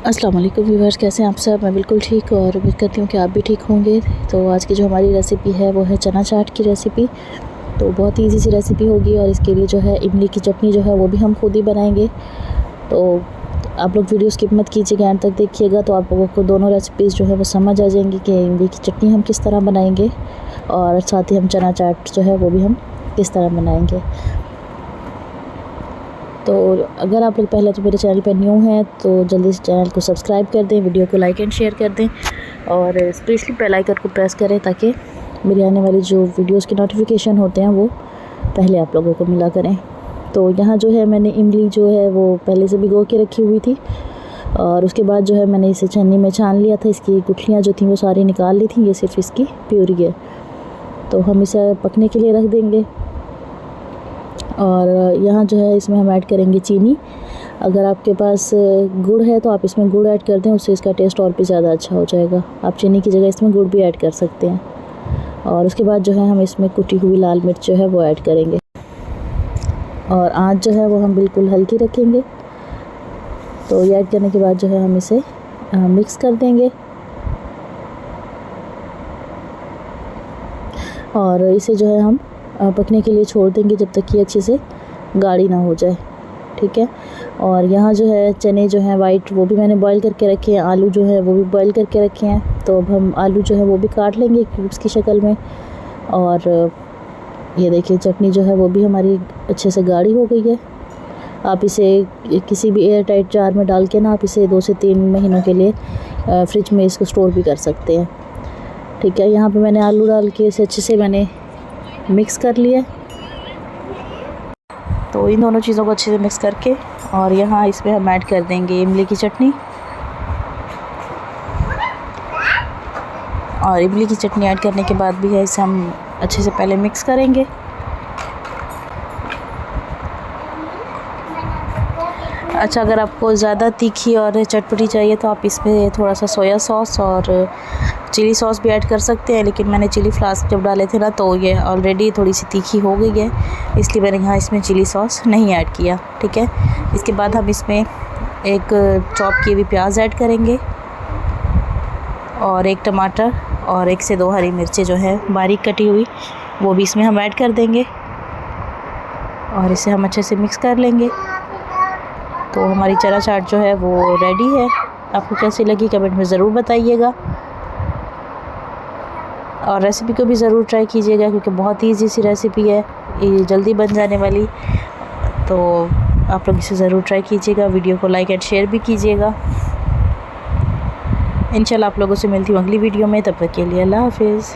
अस्सलाम वालेकुम व्यूअर्स, कैसे हैं आप सब। मैं बिल्कुल ठीक और उम्मीद करती हूँ कि आप भी ठीक होंगे। तो आज की जो हमारी रेसिपी है वो है चना चाट की रेसिपी। तो बहुत ईजी सी रेसिपी होगी और इसके लिए जो है इमली की चटनी जो है वो भी हम खुद ही बनाएंगे। तो आप लोग वीडियो स्किप मत कीजिएगा, एंड तक देखिएगा तो आप लोगों को दोनों रेसिपीज़ जो है वो समझ आ जाएंगी कि इमली की चटनी हम किस तरह बनाएंगे और साथ ही हम चना चाट जो है वो भी हम किस तरह बनाएंगे। तो अगर आप लोग पहले तो मेरे चैनल पर न्यू हैं तो जल्दी से चैनल को सब्सक्राइब कर दें, वीडियो को लाइक एंड शेयर कर दें और स्पेशली बेल आइकन को प्रेस करें ताकि मेरी आने वाली जो वीडियोस के नोटिफिकेशन होते हैं वो पहले आप लोगों को मिला करें। तो यहाँ जो है मैंने इमली जो है वो पहले से भिगो के रखी हुई थी और उसके बाद जो है मैंने इसे छन्नी में छान लिया था। इसकी गुठलियाँ जो थी वो सारी निकाल ली थी, ये सिर्फ इसकी प्यूरी है। तो हम इसे पकने के लिए रख देंगे और यहाँ जो है इसमें हम ऐड करेंगे चीनी। अगर आपके पास गुड़ है तो आप इसमें गुड़ ऐड कर दें, उससे इसका टेस्ट और भी ज़्यादा अच्छा हो जाएगा। आप चीनी की जगह इसमें गुड़ भी ऐड कर सकते हैं। और उसके बाद जो है हम इसमें कुटी हुई लाल मिर्च जो है वो ऐड करेंगे और आँच जो है वो हम बिल्कुल हल्की रखेंगे। तो ये ऐड करने के बाद जो है हम इसे मिक्स कर देंगे और इसे जो है हम पकने के लिए छोड़ देंगे जब तक कि अच्छे से गाढ़ी ना हो जाए, ठीक है। और यहाँ जो है चने जो हैं वाइट वो भी मैंने बॉईल करके रखे हैं, आलू जो है वो भी बॉईल करके रखे हैं। तो अब हम आलू जो है वो भी काट लेंगे क्यूब्स की शक्ल में। और ये देखिए चटनी जो है वो भी हमारी अच्छे से गाढ़ी हो गई है। आप इसे किसी भी एयर टाइट जार में डाल के ना आप इसे 2 से 3 महीनों के लिए फ्रिज में इसको स्टोर भी कर सकते हैं, ठीक है। यहाँ पे मैंने आलू डाल के इसे अच्छे से मैंने मिक्स कर लिया। तो इन दोनों चीज़ों को अच्छे से मिक्स करके और यहाँ इसमें हम ऐड कर देंगे इमली की चटनी। और इमली की चटनी ऐड करने के बाद भी है इसे हम अच्छे से पहले मिक्स करेंगे। अच्छा, अगर आपको ज़्यादा तीखी और चटपटी चाहिए तो आप इसमें थोड़ा सा सोया सॉस और चिली सॉस भी ऐड कर सकते हैं, लेकिन मैंने चिली फ्लास्क जब डाले थे ना तो ये ऑलरेडी थोड़ी सी तीखी हो गई है, इसलिए मैंने यहाँ इसमें चिली सॉस नहीं ऐड किया, ठीक है। इसके बाद हम इसमें एक चॉप की हुई प्याज ऐड करेंगे और एक टमाटर और 1 से 2 हरी मिर्चें जो है बारीक कटी हुई वो भी इसमें हम ऐड कर देंगे और इसे हम अच्छे से मिक्स कर लेंगे। तो हमारी चना चाट जो है वो रेडी है। आपको कैसी लगी कमेंट में ज़रूर बताइएगा और रेसिपी को भी ज़रूर ट्राई कीजिएगा क्योंकि बहुत ही ईजी सी रेसिपी है, ये जल्दी बन जाने वाली। तो आप लोग इसे ज़रूर ट्राई कीजिएगा, वीडियो को लाइक एंड शेयर भी कीजिएगा। इंशाल्लाह आप लोगों से मिलती हूँ अगली वीडियो में, तब तक के लिए अल्लाह हाफिज़।